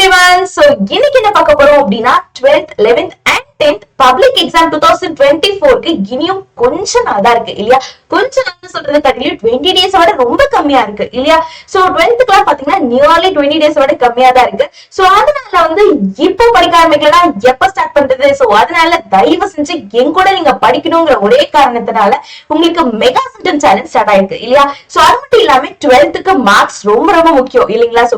everyone. So இன்னைக்கு என்ன பார்க்க போறோம் அப்படின்னா 12th 11th and 10th public exam 2024க்கு இனியும் கொஞ்சம் நாள் தான் இருக்கு இல்லையா? கொஞ்சம் நாள் சொல்றது கட்டிலும் 20 டேஸ் விட ரொம்ப கம்மியா இருக்கு இல்லையா? சோ 12th கிளாஸ் பாத்தீங்கன்னா நியர்லி 20 டேஸ் விட கம்மியா தான் இருக்கு. சோ அதனால வந்து இப்போ படிக்க ஆரம்பிக்கலாம் எப்ப ஸ்டார்ட் பண்றது? சோ அதனால தயவு செஞ்சு என் கூட நீங்க படிக்கணுங்கிற ஒரே காரணத்தினால உங்களுக்கு மெகா சென்டன் சேலஞ்ச் ஸ்டார்ட் ஆயிருக்கு இல்லையா? சோ அது மட்டும் இல்லாம 12th மார்க்ஸ் ரொம்ப ரொம்ப முக்கியம் இல்லைங்களா? சோ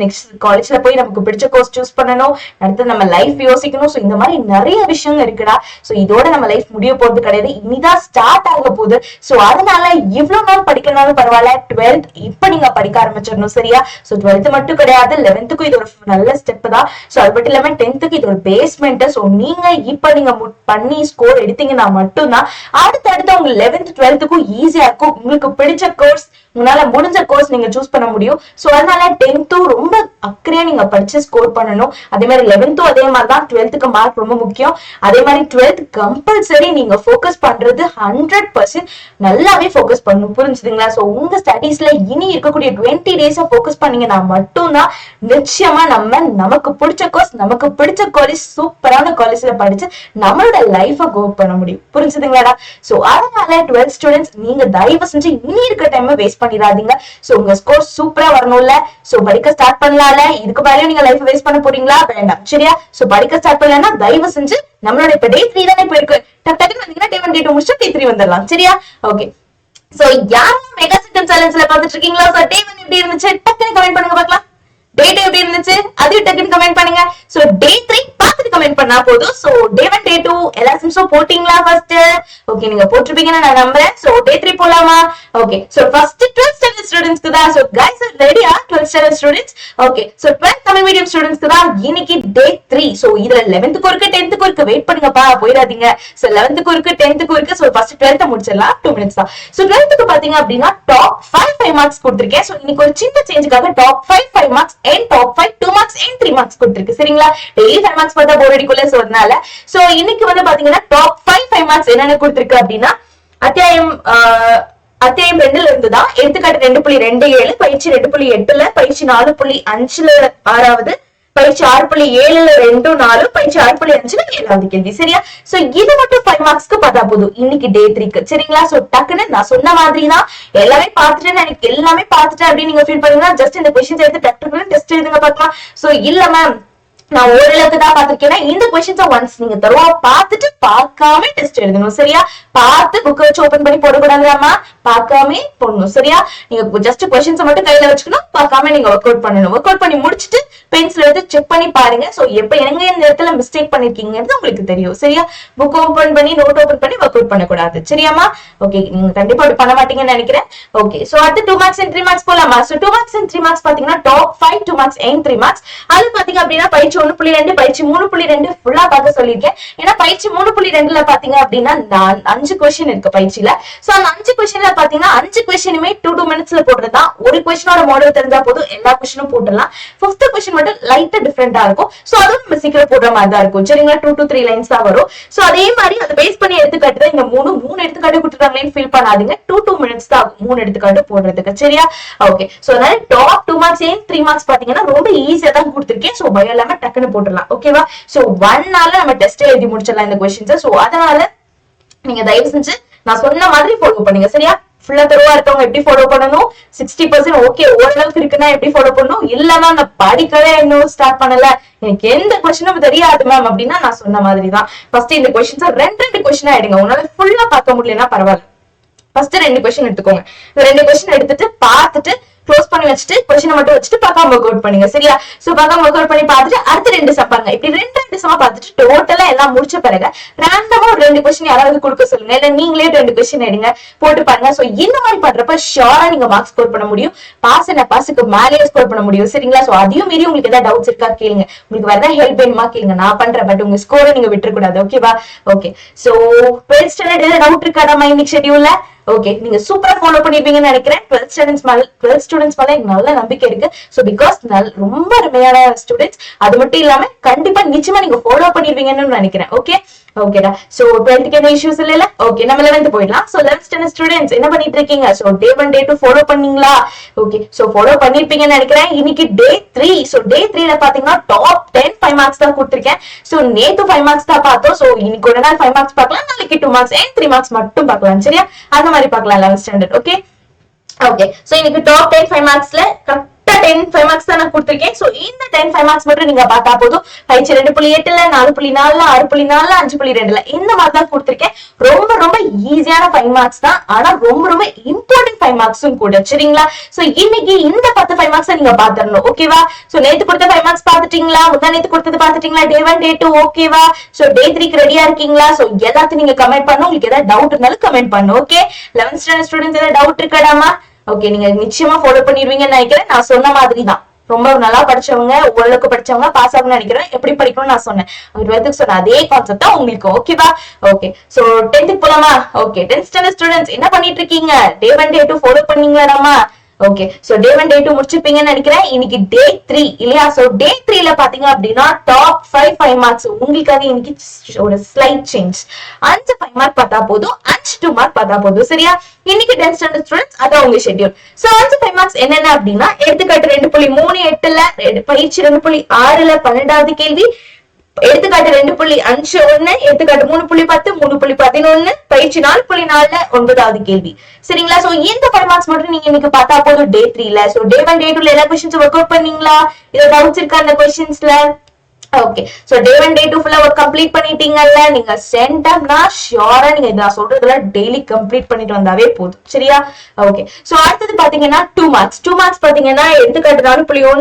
நெக்ஸ்ட் காலேஜ்ல போய் நமக்கு பிடிச்ச கோர்ஸ் சூஸ் பண்ணணும், அடுத்து நம்ம லைஃப் யோசிக்கணும். சோ இந்த மாதிரி நிறைய விஷயங்கள் இருக்குடா. சோ இதோட நம்ம லைஃப் முடிய போறது கிடையாது, இனிதான் ஸ்டார்ட் ஆக போகுது. சோ அதனால இவ்வளவு நாள் படிக்கனாலும் பரவாயில்ல, 12th இப்ப நீங்க படிக்க ஆரம்பிச்சிடணும் சரியா? சோ 12th மட்டும் கிடையாது, 11th இது ஒரு நல்ல ஸ்டெப் தான். சோ அது மட்டும் இல்லாம 10th இது ஒரு பேஸ்மெண்ட். சோ நீங்க இப்ப நீங்க பண்ணி ஸ்கோர் எடுத்தீங்கன்னா மட்டும்தான் அடுத்தடுத்து உங்க 11th 12th ஈஸியா இருக்கும். உங்களுக்கு பிடிச்ச கோர்ஸ், உங்களால முடிஞ்ச கோர்ஸ் நீங்க சூஸ் பண்ண முடியும். சோ அதனால 10th ரொம்ப அக்கறையா நீங்க படிச்சு ஸ்கோர் பண்ணணும். அதே மாதிரி 11th அதே மாதிரி தான். 12th மார்க் ரொம்ப முக்கியம். அதே மாதிரி 12th கம்பல்சரி நீங்க போக்கஸ் பண்றது 100% நல்லாவே போக்கஸ் பண்ணணும், புரிஞ்சுதுங்களா? சோ உங்க ஸ்டடீஸ்ல இனி இருக்கக்கூடிய 20 டேஸா போக்கஸ் பண்ணீங்கன்னா மட்டும்தான் நிச்சயமா நமக்கு பிடிச்ச கோர்ஸ், நமக்கு பிடிச்ச காலேஜ், சூப்பரான காலேஜ்ல படிச்சு நம்மளோட லைஃப கோ பண்ண முடியும், புரிஞ்சுதுங்களா? சோ அதனால 12th ஸ்டூடெண்ட்ஸ் நீங்க தயவு செஞ்சு இனி இருக்க டைம் வேஸ்ட் பண்ணிடாதீங்க. சோ உங்க ஸ்கோர் சூப்பரா வரணும்ல? சோ படிக்க ஸ்டார்ட் பண்ணலாம்ல? இதுக்கு மேலே நீங்க லைஃப் வேஸ்ட் பண்ண போறீங்களா? வேண்டாம் சரியா? சோ படிக்க ஸ்டார்ட் பண்ணலன்னா தயவு செஞ்சு நம்மளோட இப்ப டே 3 தானே போயிருக்கு, டக்குன்னு வந்தீங்கன்னா டே 1 டே 2 முடிச்சு டே 3 வந்துடலாம் சரியா? ஓகே. சோ யாரும் மெகா சென்டன் சேலஞ்ச்ல பாத்துட்டு இருக்கீங்களா? சோ டே 1 எப்படி இருந்துச்சு டக்குன்னு கமெண்ட் பண்ணுங்க பார்க்கலாம். டே 2 எப்படி இருந்துச்சு அதையும் டக்குன்னு கமெண்ட் பண்ணுங்க. சோ டே 3 பார்த்துட்டு கமெண்ட் பண்ணா போதும். சோ டே 1 டே 2 எல்லா சிம்ஸும் போட்டீங்களா? ஃபர்ஸ்ட் ஓகே, நீங்க போட்டுருப்பீங்கன்னு நான் நம்புறேன். சோ டே 3 போலாமா? Okay. So first 12th standard ஸ்டூடண்ட்ஸ்க்கு தான். சோ गाइस ஆர் ரெடியா? 12th standard students. Okay. So 12th Tamil medium ஸ்டூடண்ட்ஸ்க்கு தான் இன்னைக்கு டே 3. சோ இதுல 11th க்கு இருக்கு, 10th க்கு இருக்கு. வெயிட் பண்ணுங்கப்பா, போயிடாதீங்க. சோ 11th க்கு இருக்கு, 10th க்கு இருக்கு. சோ ஃபர்ஸ்ட் 12th முடிச்சிடலாம், 2 minutes தான். சோ 12th க்கு பாத்தீங்க அப்படின்னா டாப் 5 மார்க்ஸ் கொடுத்திருக்கேன். சோ இன்னைக்கு ஒரு சின்ன சேஞ்சுக்காக top 5 marks and top 5 2 marks and 3 marks கொடுத்திருக்கு சரிங்களா? டெய்லி 5 மார்க்ஸ் பார்த்தா போர் அடிக்கும்ல? சோ அதனால சோ இன்னைக்கு வந்து பாத்தீங்கன்னா டாப் 5 மார்க்ஸ் என்னென்ன கொடுத்திருக்கு அப்படின்னா அத்தியாயம் 2ல இருந்துதான். எடுத்துக்காட்டு 2.27, பயிற்சி 2.8ல, பயிற்சி 4.5ல 6வது, பயிற்சி 6.7ல 2 4, பயிற்சி 6.5ல 7வது கேள்வி சரியா? சோ இது மட்டும் 5 மார்க்ஸ்க்கு பார்த்தா போதும் இன்னைக்கு டே 3க்கு சரிங்களா? சோ டக்குன்னு நான் சொன்ன மாதிரி தான் எல்லாமே பார்த்துட்டு எனக்கு எல்லாமே பார்த்துட்டேன் அப்படின்னு நீங்க ஃபீல் பண்ணீங்கன்னா ஜஸ்ட் இந்த கொஸ்டின்ஸ் எடுத்து டக்குன்னு டெஸ்ட் எழுதுங்க பார்க்கலாம். சோ இல்ல மேம் நான் ஓரளவுக்கு தான் பாத்திருக்கேன், இந்த கொஸ்டின்ஸை ஒன்ஸ் நீங்க தருவா பார்த்துட்டு பார்க்காம டெஸ்ட் எழுதணும் சரியா? பார்த்து புக் வச்சு ஓபன் பண்ணி போடக்கூடாதுமா, பார்க்காம போடணும் சரியா? நீங்க ஜஸ்ட் கொஸ்டின்ஸை மட்டும் கையில வச்சுக்கணும், பார்க்காம நீங்க ஒர்க் அவுட் பண்ணணும். ஒர்க் அவுட் பண்ணி முடிச்சுட்டு பென்சில் எடுத்து செக் பண்ணி பாருங்க. சோ எப்ப எங்க இந்த இடத்துல மிஸ்டேக் பண்ணிருக்கீங்கிறது உங்களுக்கு தெரியும் சரியா? புக் ஓபன் பண்ணி நோட் ஓபன் பண்ணி ஒர்க் அவுட் பண்ணக்கூடாது சரியாமா? ஓகே, நீங்க கண்டிப்பா அப்படி பண்ண மாட்டீங்கன்னு நினைக்கிறேன். ஓகே. சோ அடுத்து 2 மார்க்ஸ் and 3 மார்க்ஸ் போலாமா? சோ 2 மார்க்ஸ் and 3 மார்க்ஸ் பாத்தீங்கன்னா டாப் 5 2 மார்க்ஸ் and 3 மார்க்ஸ். அது பாத்தீங்க அப்படின்னா பயிற்சி 1.2, பயிற்சி 3.2 ஃபுல்லா பார்க்க சொல்லியிருக்கேன். ஏன்னா பயிற்சி 3.2ல பாத்தீங்க அப்படின்னா 5 கொஸ்டின் இருக்கு பயிற்சியில. சோ அந்த 5 கொஸ்டின்ல பாத்தீங்கன்னா 5 கொஸ்டினுமே 2 மினிட்ஸ்ல போடுறதுதான். ஒரு கொஸ்டினோட மாடல் தெரிஞ்சா போதும், எல்லா கொஸ்டினும் போட்டுடலாம். 5th கொஸ்டின் மட்டும் லைட்டா டிஃபரெண்டா இருக்கும். சோ அதுவும் நம்ம சீக்கிரம் போடுற மாதிரி தான் இருக்கும் சரிங்களா? 2 to 3 லைன்ஸ் தான் வரும். சோ அதே மாதிரி அதை பேஸ் பண்ணி எடுத்துக்காட்டு தான் இந்த 3 எடுத்துக்காட்டு கொடுத்துருக்காங்களேன்னு ஃபீல் பண்ணாதீங்க. 2 minutes தான் 3 எடுத்துக்காட்டு போடுறதுக்கு சரியா? ஓகே. சோ அதனால டாப் 2 மார்க்ஸ் and 3 மார்க்ஸ் பாத்தீங்கன்னா ரொம்ப ஈஸியா தான் கொடுத்திருக்கேன். சோ பயம் இல்லாம டக்குன்னு போட்டுடலாம் ஓகேவா? சோ 1 நாள்ல நம்ம டெஸ்ட் எழுதி முடிச்சிடலாம் இந்த கொஸ்டின்ஸ். சோ அதனால நீங்க தயவு செஞ்சு நான் சொன்ன மாதிரி ஃபாலோ பண்ணுங்க சரியா? ஃபுல்லா தெருவா இருக்கவங்க எப்படி ஃபாலோ பண்ணணும், 60% ஓகே ஓரளவுக்கு இருக்குன்னா எப்படி ஃபாலோ பண்ணணும், இல்லன்னா நான் படிக்கவே இன்னும் ஸ்டார்ட் பண்ணல, எனக்கு எந்த கொஸ்டினும் தெரியாது மேம் அப்படின்னா நான் சொன்ன மாதிரி தான். ஃபர்ஸ்ட் இந்த கொஸ்டின்ஸ் 2 கொஸ்டினா எடுங்க. உங்களால ஃபுல்லா பார்க்க முடியலன்னா பரவாயில்ல, ஃபர்ஸ்ட் 2 கொஸ்டின் எடுத்துக்கோங்க. இந்த 2 கொஸ்டின் எடுத்துட்டு பார்த்துட்டு க்ளோஸ் பண்ணி வச்சுட்டு கொஸ்டினை மட்டும் வச்சுட்டு பார்க்காம ஒர்க் அவுட் பண்ணுங்க சரியா? சோ பார்க்காம ஒர்க் அவுட் பண்ணி பார்த்துட்டு அடுத்து 2 சப்பாங்க. இப்படி 2 சமா பார்த்துட்டு டோட்டலா எல்லாம் முடிச்ச பிறகு ரேண்டமா ஒரு 2 கொஸ்டின் யாராவது கொடுக்க சொல்லுங்க, இல்ல நீங்களே 2 கொஸ்டின் எடுங்க, போட்டு பாருங்க. சோ இந்த மாதிரி பண்றப்ப ஷியோரா நீங்க மார்க்ஸ் ஸ்கோர் பண்ண முடியும். பாஸுக்கு மேலேயே ஸ்கோர் பண்ண முடியும் சரிங்களா? சோ அதையும் மீறி உங்களுக்கு ஏதாவது டவுட்ஸ் இருக்கா கேளுங்க, உங்களுக்கு வேற ஏதாவது ஹெல்ப் வேணுமா கேளுங்க, நான் பண்றேன். பட் உங்க ஸ்கோரை நீங்க விட்டுறக்கூடாது ஓகேவா? ஓகே. சோ 12th ஸ்டாண்டர்ட் ஏதாவது டவுட் இருக்காடாமா இன்னைக்கு ஷெட்யூல்ல? ஓகே, நீங்க சூப்பரா ஃபாலோ பண்ணிருப்பீங்கன்னு நினைக்கிறேன். 12th ஸ்டூடெண்ட்ஸ் மேல எனக்கு நல்ல நம்பிக்கை இருக்கு. சோ பிகாஸ் ரொம்ப அருமையான ஸ்டூடெண்ட்ஸ். அது மட்டும் இல்லாம கண்டிப்பா நிச்சயமா நீங்க ஃபாலோ பண்ணிருப்பீங்கன்னு நினைக்கிறேன். ஓகே. ஓகேடா. சோ 12க்கு என்ன இஷ்யூஸ் இல்ல. ஓகே, நம்ம 11th போயிடலாம். சோ 11th standard ஸ்டூடெண்ட்ஸ் என்ன பண்ணிட்டு இருக்கீங்க? சோ டே 1 டே 2 ஃபாலோ பண்ணீங்களா? ஓகே, சோ ஃபாலோ பண்ணிருப்பீங்கன்னு நினைக்கிறேன். இன்னைக்கு டே 3. சோ டே 3ல பாத்தீங்கன்னா டாப் 10 5 மார்க்ஸ் தான் கொடுத்திருக்கேன். சோ நேத்து 5 மார்க்ஸ் தான் பார்த்தோம். சோ இன்னைக்கு ஒரு நாள் 5 மார்க்ஸ் பார்க்கலாம், நாளைக்கு 2 மார்க்ஸ் and 3 மார்க்ஸ் மட்டும் பார்க்கலாம். சரியா? அந்த மாதிரி பார்க்கலாம் 11th standard. Okay okay. So இன்னைக்கு டாப் 10 5 மார்க்ஸ்ல 10 5 மார்க்ஸ் தான் நான் கொடுத்திருக்கேன். சோ இந்த 10 5 மார்க்ஸ் மட்டும் நீங்க பார்த்தா போதும். பயிற்சி 2.8ல 4.4ல 6.4ல 5.2ல இந்த மாதிரி தான் கொடுத்திருக்கேன். ரொம்ப ரொம்ப ஈஸியான 5 மார்க்ஸ் தான். ஆனா ரொம்ப ரொம்ப இம்பார்ட்டன்ட் 5 மார்க்ஸும் கூட. சரிங்களா? சோ இன்னைக்கு இந்த 10 5 மார்க்ஸ் நீங்க பாத்துறணும். ஓகேவா? சோ நேத்து கொடுத்த 5 மார்க்ஸ் பாத்துட்டீங்களா? முந்தா நேத்து கொடுத்தது பாத்துட்டீங்களா? டே 1 டே 2 ஓகேவா? சோ டே 3க்கு ரெடியா இருக்கீங்களா? சோ எல்லாத்தையும் நீங்க கமெண்ட் பண்ணணும். உங்களுக்கு ஏதாவது டவுட் இருந்தாலும் கமெண்ட் பண்ணணும். ஓகே, 11th ஸ்டாண்டர்ட் ஸ்டூடெண்ட்ஸ் ஏதாவது டவுட் இருக்காடாமா? ஓகே, நீங்க நிச்சயமா ஃபாலோ பண்ணிடுவீங்கன்னு நினைக்கிறேன். நான் சொன்ன மாதிரி தான். ரொம்ப நல்லா படிச்சவங்க, ஓரளவுக்கு படிச்சவங்க பாஸ் ஆகணும்னு நினைக்கிறேன். எப்படி படிக்கணும்னு நான் சொன்னேன். 12th சொன்ன அதே கான்செப்ட் தான் உங்களுக்கு. ஓகேவா? ஓகே, சோ 10th போலாமா? ஓகே, 10th ஸ்டாண்டர்ட் ஸ்டூடெண்ட்ஸ் என்ன பண்ணிட்டு இருக்கீங்க? டே 1 டே 2 ஃபாலோ பண்ணீங்களாடாமா? ஓகே, சோ டே 1 டே 2 முடிச்சிருப்பீங்கன்னு நினைக்கிறேன். இன்னைக்கு டே 3 இல்லையா? சோ டே 3ல பாத்தீங்க அப்படின்னா டாப் 5 மார்க்ஸ் உங்களுக்காக இன்னைக்கு ஒரு ஸ்லைட் சேஞ்ச். 5 5 மார்க் பார்த்தா போதும், 5 2 மார்க் பார்த்தா போதும். சரியா? இன்னைக்கு 10th ஸ்டாண்டர்ட் ஸ்டூடெண்ட்ஸ் அதான் உங்க ஷெட்யூல். சோ 5 5 மார்க்ஸ் என்னென்ன அப்படின்னா, எடுத்துக்காட்டு 2.38ல பயிற்சி 2.6ல 12வது கேள்வி, எடுத்துக்காட்டு 2.51, எடுத்துக்காட்டு 3.10 3.11, பயிற்சி 4.4ல 9வது கேள்வி. சரிங்களா? சோ இந்த 5 மார்க்ஸ் மட்டும் நீங்க இன்னைக்கு பார்த்தா போதும் டே 3ல. சோ டே 1 டே 2ல எல்லா क्वेश्चंस வொர்க் அவுட் பண்ணீங்களா? ஏதாவது டவுட்ஸ் இருக்கா அந்த क्वेश्चंसல? ஓகே, சோ டே 1 டே 2 ஃபுல்லா ஒர்க் கம்ப்ளீட் பண்ணிட்டீங்கல்ல? நீங்க சென்டம்னா ஷியோரா நீங்க நான் சொல்றதுல டெய்லி கம்ப்ளீட் பண்ணிட்டு வந்தாவே போதும். சரியா? ஓகே, சோ அடுத்து பாத்தீங்கன்னா 2 மார்க்ஸ் பாத்தீங்கன்னா, எடுத்துக்காட்டு 4.15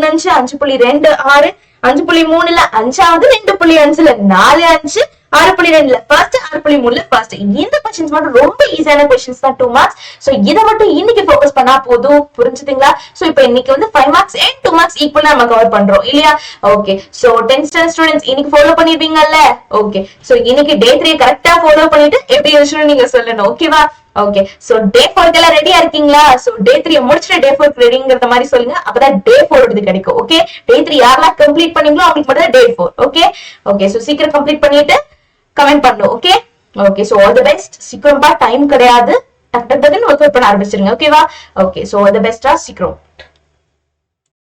5.26 5.3ல 5வது, 2.5ல 4 5 6.2ல ஃபர்ஸ்ட் 6.3ல ஃபர்ஸ்ட். இந்த क्वेश्चंस மட்டும் ரொம்ப ஈஸியான क्वेश्चंस தான் 2 மார்க்ஸ். சோ இத மட்டும் இன்னைக்கு ஃபோக்கஸ் பண்ணா போதும். புரிஞ்சுதுங்களா? சோ இப்போ இன்னைக்கு வந்து 5 மார்க்ஸ் and 2 மார்க்ஸ் ஈக்குவலா நம்ம கவர் பண்றோம் இல்லையா? Okay, so 10th standard students இன்னைக்கு ஃபாலோ பண்ணிருப்பீங்கல்ல? ஓகே, சோ இன்னைக்கு டே 3 கரெக்ட்டா ஃபாலோ பண்ணிட்டு எப்படி இருந்துச்சுன்னு நீங்க சொல்லணும். ஓகேவா? ஓகே, சோ டே 4க்கு எல்லாம் ரெடியா இருக்கீங்களா? சோ டே 3 முடிச்சிட்டு டே 4க்கு ரெடிங்கறத மாதிரி சொல்லுங்க. அப்பதான் டே 4 ஓடது கிடைக்கும். ஓகே, டே 3 யாரெல்லாம் கம்ப்ளீட் பண்ணீங்களோ அவங்களுக்கு மட்டும் டே 4. ஓகே ஓகே, சோ சீக்கிரம் கம்ப்ளீட் பண்ணிட்டு கமெண்ட் பண்ணணும். Okay okay, so all the best. சீக்கிரமா டைம் கிடையாது, டக் டக் டக்னு ஒர்க் அவுட் பண்ண ஆரம்பிச்சிருங்க. ஓகேவா? ஓகே, சோ ஆல் தி பெஸ்டா. சீக்கிரம்